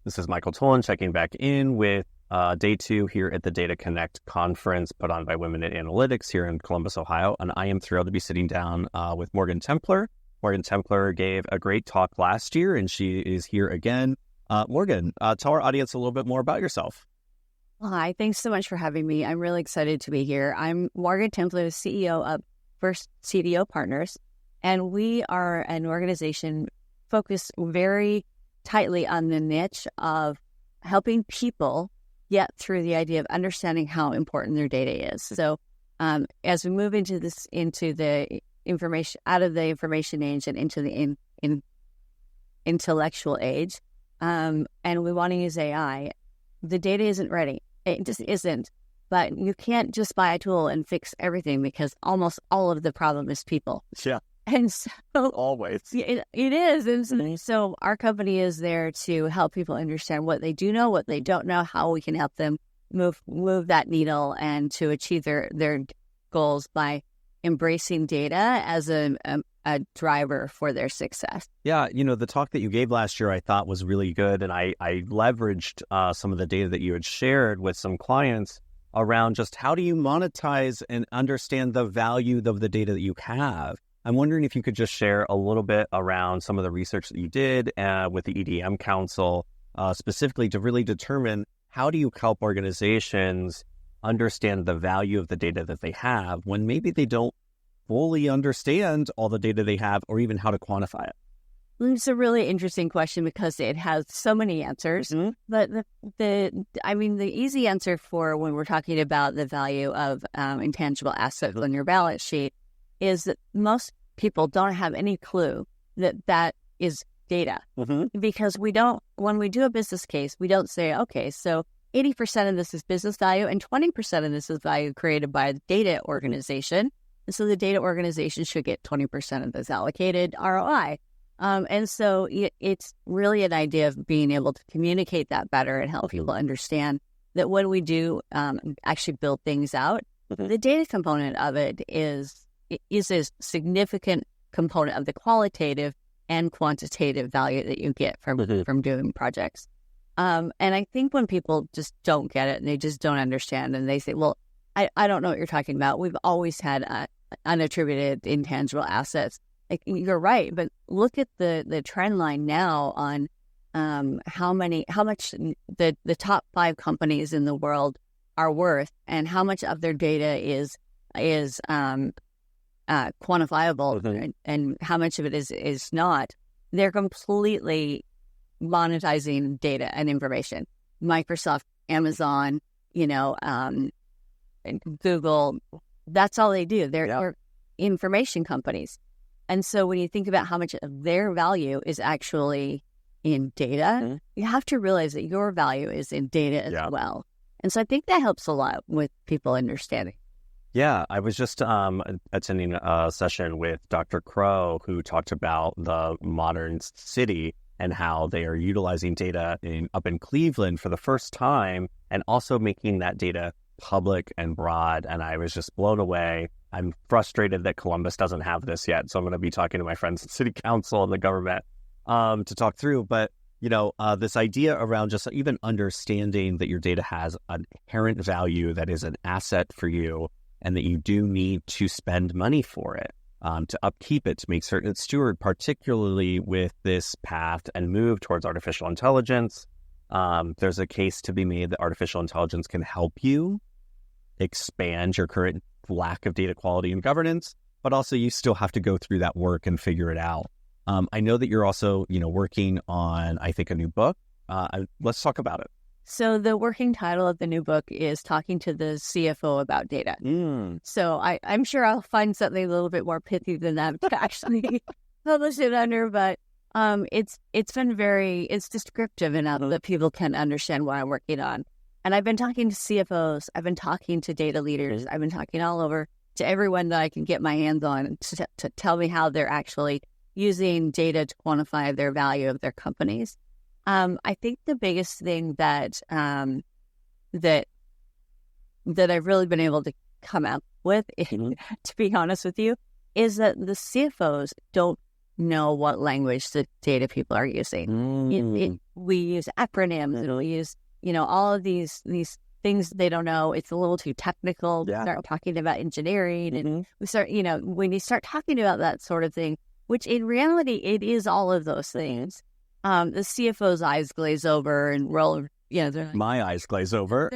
This is Michael Tolan checking back in with day 2 here at the Data Connect conference put on by Women in Analytics here in Columbus, Ohio. And I am thrilled to be sitting down with Morgan Templar. Morgan Templar gave a great talk last year, and she is here again. Morgan, tell our audience a little bit more about yourself. Hi, thanks so much for having me. I'm really excited to be here. I'm Morgan Templar, CEO of First CDO Partners, and we are an organization focused very tightly on the niche of helping people get through the idea of understanding how important their data is. So as we move into the information, out of the information age and into the intellectual age, and we want to use AI, the data isn't ready. It just isn't. But you can't just buy a tool and fix everything because almost all of the problem is people. Yeah. And so always it is. And so our company is there to help people understand what they do know, what they don't know, how we can help them move that needle and to achieve their goals by embracing data as a driver for their success. Yeah, the talk that you gave last year I thought was really good, and I leveraged some of the data that you had shared with some clients around just how do you monetize and understand the value of the data that you have. I'm wondering if you could just share a little bit around some of the research that you did with the EDM Council, specifically to really determine how do you help organizations understand the value of the data that they have when maybe they don't fully understand all the data they have or even how to quantify it. It's a really interesting question because it has so many answers. Mm-hmm. But the easy answer for when we're talking about the value of intangible assets on your balance sheet is that most people don't have any clue that is data. Mm-hmm. Because when we do a business case, we don't say, okay, so 80% of this is business value and 20% of this is value created by the data organization. And so the data organization should get 20% of this allocated ROI. And so it's really an idea of being able to communicate that better and help people understand that when we do actually build things out, mm-hmm. the data component of it is a significant component of the qualitative and quantitative value that you get from doing projects. And I think when people just don't get it and they just don't understand and they say, well, I don't know what you're talking about. We've always had unattributed intangible assets. Like, you're right, but look at the trend line now on how much the top 5 companies in the world are worth and how much of their data is quantifiable mm-hmm. and how much of it is not. They're completely monetizing data and information. Microsoft, Amazon, Google, that's all they do. They're information companies. And so when you think about how much of their value is actually in data, mm-hmm. you have to realize that your value is in data as well. And so I think that helps a lot with people understanding. Yeah, I was just attending a session with Dr. Crow, who talked about the modern city and how they are utilizing data up in Cleveland for the first time and also making that data public and broad. And I was just blown away. I'm frustrated that Columbus doesn't have this yet. So I'm going to be talking to my friends at City Council and the government to talk through. But, this idea around just even understanding that your data has an inherent value that is an asset for you and that you do need to spend money for it, to upkeep it, to make certain it's steward, particularly with this path and move towards artificial intelligence. There's a case to be made that artificial intelligence can help you expand your current lack of data quality and governance, but also you still have to go through that work and figure it out. I know that you're also, working on, I think, a new book. Let's talk about it. So the working title of the new book is Talking to the CFO About Data. So I'm sure I'll find something a little bit more pithy than that to actually publish it under, but it's descriptive enough that people can understand what I'm working on. And I've been talking to CFOs, I've been talking to data leaders, I've been talking all over to everyone that I can get my hands on to tell me how they're actually using data to quantify their value of their companies. I think the biggest thing that I've really been able to come up with, to be honest with you, is that the CFOs don't know what language the data people are using. We use acronyms and we use, all of these things they don't know. It's a little too technical. We start talking about engineering and we start, when you start talking about that sort of thing, which in reality, it is all of those things. The CFO's eyes glaze over and roll. They're like, my eyes glaze over.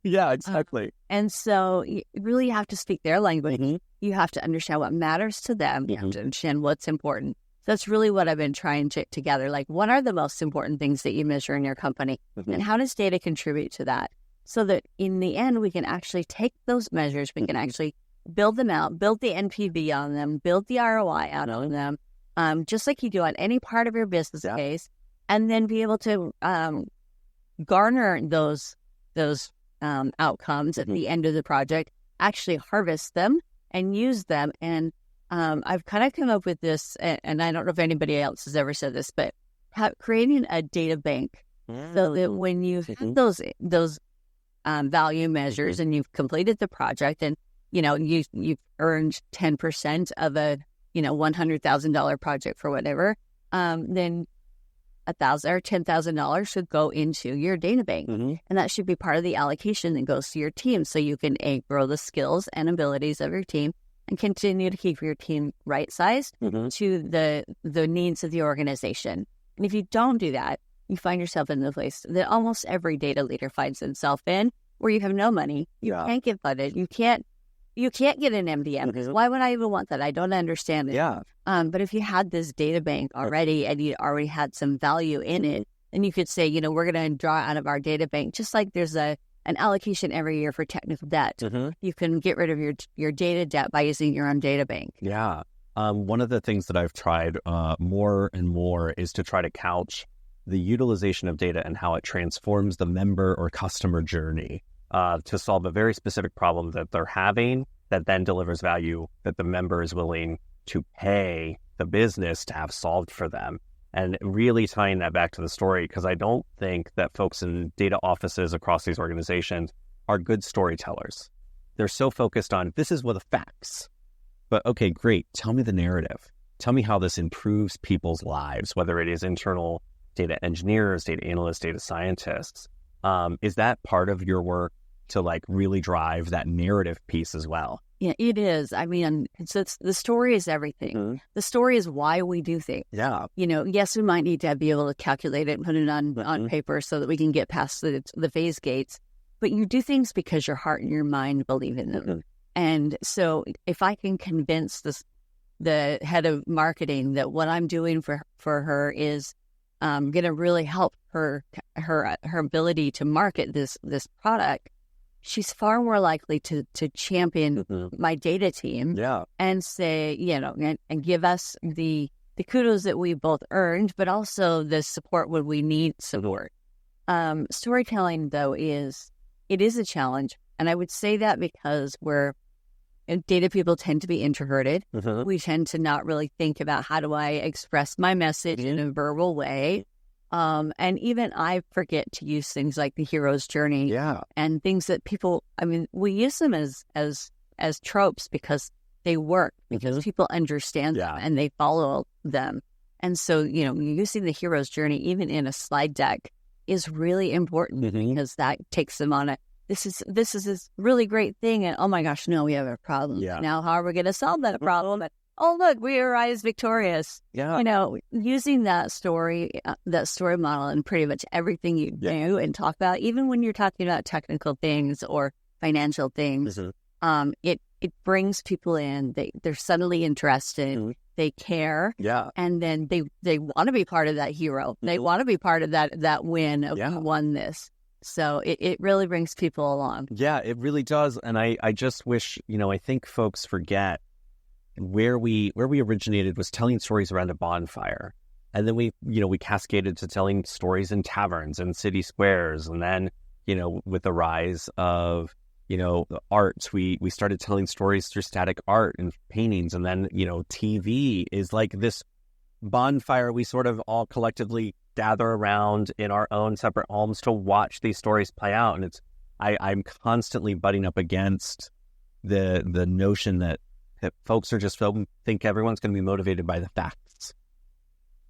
Yeah, exactly. And so you really have to speak their language. You have to understand what matters to them. You have to understand what's important. So that's really what I've been trying to together. Like, what are the most important things that you measure in your company? And how does data contribute to that? So that in the end, we can actually take those measures. We can actually build them out, build the NPV on them, build the ROI out on them, just like you do on any part of your business case, and then be able to garner those outcomes at the end of the project, actually harvest them and use them. And I've kind of come up with this, and I don't know if anybody else has ever said this, but creating a data bank so that when you've had those value measures and you've completed the project and, you've earned 10% of a, $100,000 project for whatever, then $1,000 or $10,000 should go into your data bank. And that should be part of the allocation that goes to your team. So you can grow the skills and abilities of your team and continue to keep your team right-sized to the needs of the organization. And if you don't do that, you find yourself in the place that almost every data leader finds himself in, where you have no money, you can't get funded, you can't get an MDM, because why would I even want that? I don't understand it. But if you had this data bank already and you already had some value in it, then you could say, we're going to draw out of our data bank, just like there's an allocation every year for technical debt. You can get rid of your data debt by using your own data bank. Yeah. One of the things that I've tried more and more is to try to couch the utilization of data and how it transforms the member or customer journey to solve a very specific problem that they're having, that then delivers value that the member is willing to pay the business to have solved for them. And really tying that back to the story, because I don't think that folks in data offices across these organizations are good storytellers. They're so focused on, this is what the facts. But okay, great. Tell me the narrative. Tell me how this improves people's lives, whether it is internal data engineers, data analysts, data scientists. Is that part of your work to really drive that narrative piece as well? Yeah, it is. I mean, it's the story is everything. The story is why we do things. Yeah. Yes, we might need to be able to calculate it and put it on paper so that we can get past the phase gates. But you do things because your heart and your mind believe in them. And so if I can convince the head of marketing that what I'm doing for her is going to really help her ability to market this product, she's far more likely to champion my data team and say, and give us the kudos that we both earned, but also the support when we need support. Storytelling, though, is a challenge. And I would say that because data people tend to be introverted. We tend to not really think about how do I express my message in a verbal way. And even I forget to use things like the hero's journey and things that people, we use them as tropes because they work, because people understand them and they follow them. And so, using the hero's journey, even in a slide deck, is really important because that takes them on this is this really great thing. And oh my gosh, no, we have a problem. Now, how are we going to solve that problem? Oh, look, we arise victorious. Using that story model in pretty much everything you do and talk about, even when you're talking about technical things or financial things, it brings people in. They're suddenly interested. They care. And then they want to be part of that hero. They want to be part of that win of who won this. So it really brings people along. Yeah, it really does. And I just wish, I think folks forget where we originated was telling stories around a bonfire. And then we cascaded to telling stories in taverns and city squares. And then, with the rise of, the arts, we started telling stories through static art and paintings. And then, TV is like this bonfire we sort of all collectively gather around in our own separate homes to watch these stories play out. And I'm constantly butting up against the notion that folks are just think everyone's going to be motivated by the facts.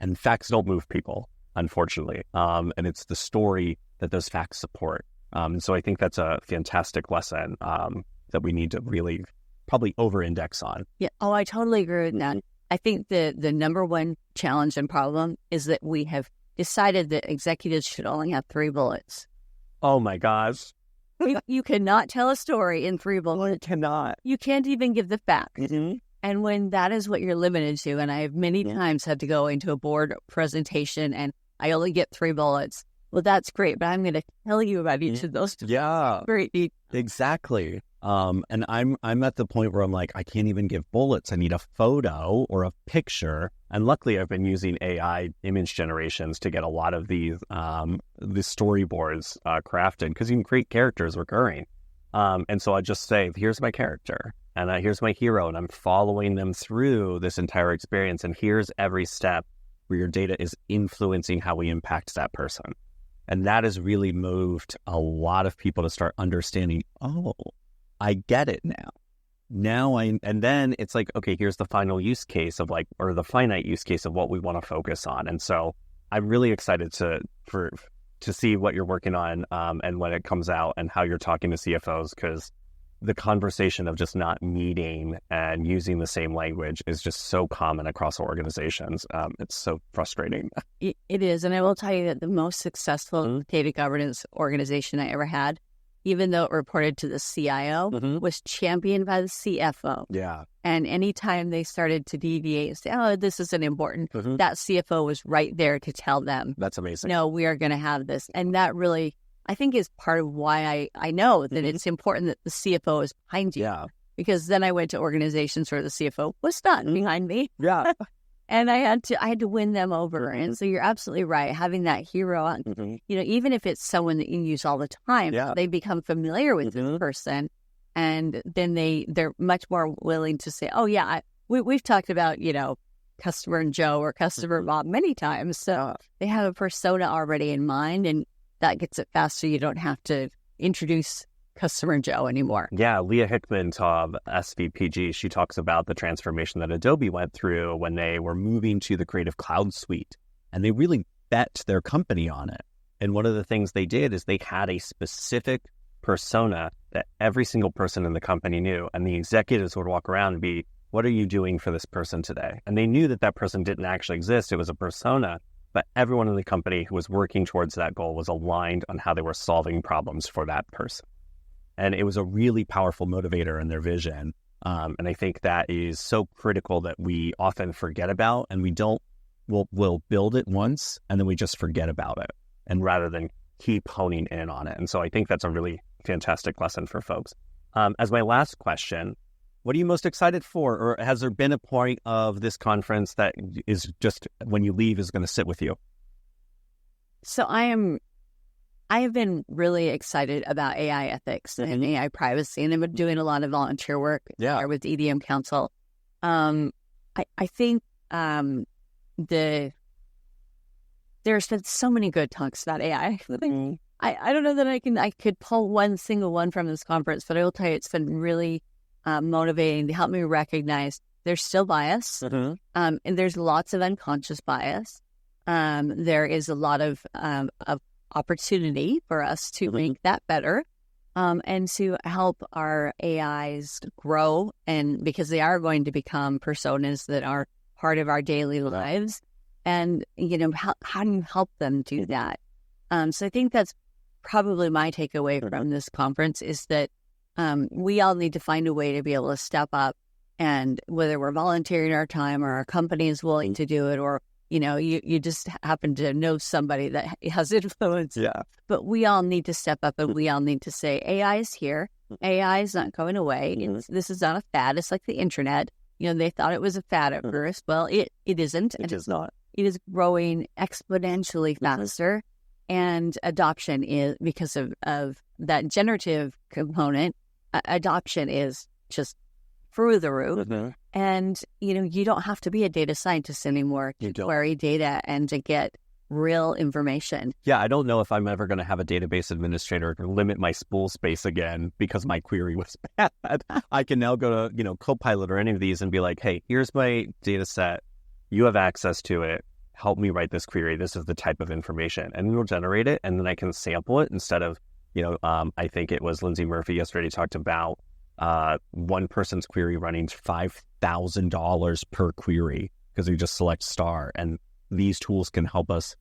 And facts don't move people, unfortunately. And it's the story that those facts support. And so I think that's a fantastic lesson that we need to really probably over-index on. Yeah. Oh, I totally agree with that. I think the number one challenge and problem is that we have decided that executives should only have 3 bullets. Oh my gosh. You cannot tell a story in 3 bullets. Well, it cannot. You can't even give the facts. Mm-hmm. And when that is what you're limited to, and I have many times had to go into a board presentation and I only get 3 bullets. Well, that's great, but I'm going to tell you about each of those. Yeah, great. Exactly. And I'm at the point where I'm like, I can't even give bullets. I need a photo or a picture. And luckily, I've been using AI image generations to get a lot of these the storyboards crafted, because you can create characters recurring. And so I just say, here's my character, and here's my hero, and I'm following them through this entire experience. And here's every step where your data is influencing how we impact that person. And that has really moved a lot of people to start understanding, oh, I get it now. And then it's like, okay, here's the final use case of or the finite use case of what we want to focus on. And so I'm really excited to see what you're working on and when it comes out and how you're talking to CFOs, because the conversation of just not meeting and using the same language is just so common across organizations. It's so frustrating. It is. And I will tell you that the most successful data governance organization I ever had, even though it reported to the CIO, was championed by the CFO. Yeah. And anytime they started to deviate and say, oh, this isn't important, that CFO was right there to tell them. That's amazing. No, we are going to have this. And that really, I think, is part of why I know that it's important that the CFO is behind you. Yeah. Because then I went to organizations where the CFO was not behind me. Yeah. And I had to win them over. And so you're absolutely right. Having that hero, even if it's someone that you use all the time, they become familiar with this person. And then they're much more willing to say, oh, yeah, we've talked about, Customer Joe or Customer Bob many times. So they have a persona already in mind, and that gets it faster. You don't have to introduce Customer Joe anymore. Yeah, Leah Hickman of SVPG, she talks about the transformation that Adobe went through when they were moving to the Creative Cloud Suite, and they really bet their company on it. And one of the things they did is they had a specific persona that every single person in the company knew, and the executives would walk around and be, what are you doing for this person today? And they knew that person didn't actually exist. It was a persona, but everyone in the company who was working towards that goal was aligned on how they were solving problems for that person. And it was a really powerful motivator in their vision. And I think that is so critical that we often forget about, and we'll build it once and then we just forget about it, and rather than keep honing in on it. And so I think that's a really fantastic lesson for folks. As my last question, what are you most excited for? Or has there been a point of this conference that is just, when you leave, is going to sit with you? So I have been really excited about AI ethics and AI privacy, and I've been doing a lot of volunteer work with EDM Council. I think there's been so many good talks about AI. I don't know that I could pull one single one from this conference, but I will tell you it's been really motivating to help me recognize there's still bias, and there's lots of unconscious bias. There is a lot of opportunity for us to make that better, and to help our AIs grow, and because they are going to become personas that are part of our daily lives. And, how do you help them do that? So I think that's probably my takeaway from this conference, is that we all need to find a way to be able to step up, and whether we're volunteering our time or our company is willing to do it, or, you just happen to know somebody that has influence. Yeah. But we all need to step up, and we all need to say, AI is here. AI is not going away. This is not a fad. It's like the internet. They thought it was a fad at first. Well, it isn't. It is not. It is growing exponentially faster, and adoption is, because of that generative component, adoption is just through the roof. And, you don't have to be a data scientist anymore to query data and to get real information. Yeah, I don't know if I'm ever going to have a database administrator limit my spool space again because my query was bad. I can now go to, Copilot or any of these and be like, hey, here's my data set. You have access to it. help me write this query. This is the type of information, and it'll generate it, and then I can sample it instead of, I think it was Lindsay Murphy yesterday talked about one person's query running $5,000 per query because we just select star, and these tools can help us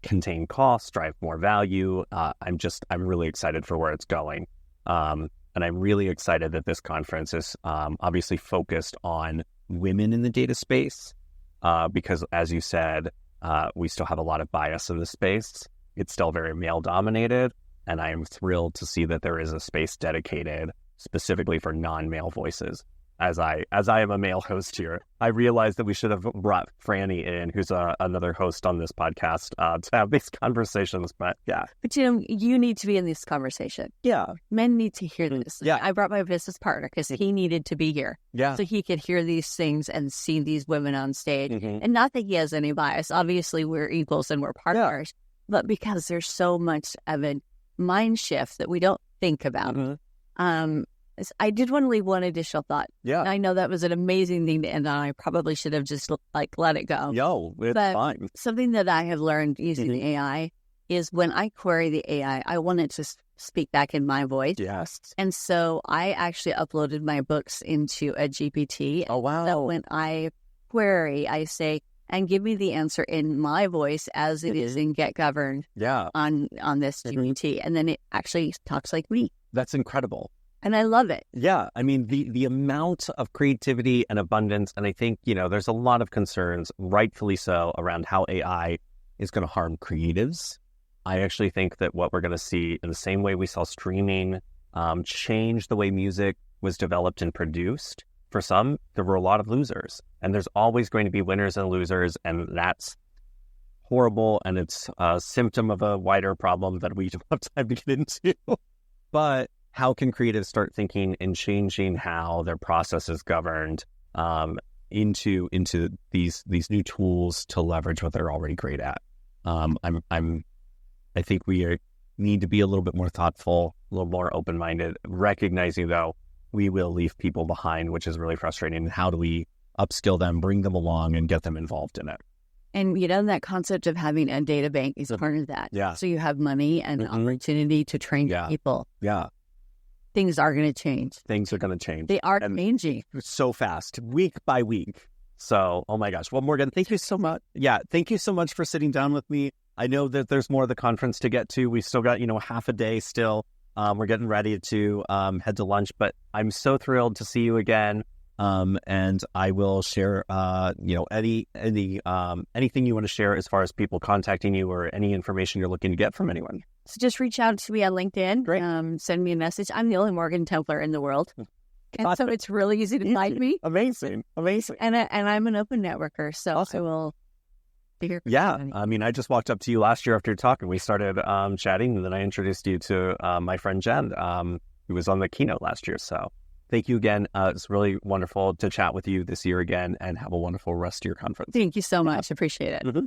contain costs, drive more value. I'm really excited for where it's going. And I'm really excited that this conference is obviously focused on women in the data space because, as you said, we still have a lot of bias in the space. It's still very male-dominated, and I am thrilled to see that there is a space dedicated specifically for non-male voices. As I am a male host here, I realized that we should have brought Franny in, who's another host on this podcast, to have these conversations. But yeah. But you need to be in this conversation. Yeah. Men need to hear this. Yeah. I brought my business partner because he needed to be here. Yeah. So he could hear these things and see these women on stage. Mm-hmm. And not that he has any bias. Obviously, we're equals and we're partners. Yeah. But because there's so much of a mind shift that we don't think about. Mm-hmm. I did want to leave one additional thought. Yeah. I know that was an amazing thing to end on. I probably should have just let it go. It's fine. Something that I have learned using the AI is when I query the AI, I want it to speak back in my voice. Yes. And so I actually uploaded my books into a GPT. Oh, wow. So when I query, I say, and give me the answer in my voice as it is in Get Governed on this GPT. And then it actually talks like me. That's incredible. And I love it. Yeah. I mean, the amount of creativity and abundance, and I think, there's a lot of concerns, rightfully so, around how AI is going to harm creatives. I actually think that what we're going to see, in the same way we saw streaming change the way music was developed and produced, for some, there were a lot of losers. And there's always going to be winners and losers, and that's horrible, and it's a symptom of a wider problem that we don't have time to get into. But how can creatives start thinking and changing how their process is governed into these new tools to leverage what they're already great at? I think we need to be a little bit more thoughtful, a little more open-minded, recognizing though we will leave people behind, which is really frustrating. And how do we upskill them, bring them along, and get them involved in it? And that concept of having a data bank is part of that. Yeah. So you have money and opportunity to train people. Yeah. Things are going to change. Things are going to change. They are changing. So fast, week by week. So, oh my gosh. Well, Morgan, thank you so much. Yeah, thank you so much for sitting down with me. I know that there's more of the conference to get to. We've still got, half a day still. We're getting ready to head to lunch, but I'm so thrilled to see you again. And I will share, anything you want to share as far as people contacting you or any information you're looking to get from anyone. So just reach out to me on LinkedIn. Great. Send me a message. I'm the only Morgan Templar in the world. And so it's really easy to find me. Amazing. And I'm an open networker, so awesome. I will be here. Yeah. I mean, I just walked up to you last year after your talk, and we started chatting, and then I introduced you to my friend Jen, who was on the keynote last year. So thank you again. It's really wonderful to chat with you this year again, and have a wonderful rest of your conference. Thank you so much. Appreciate it. Mm-hmm.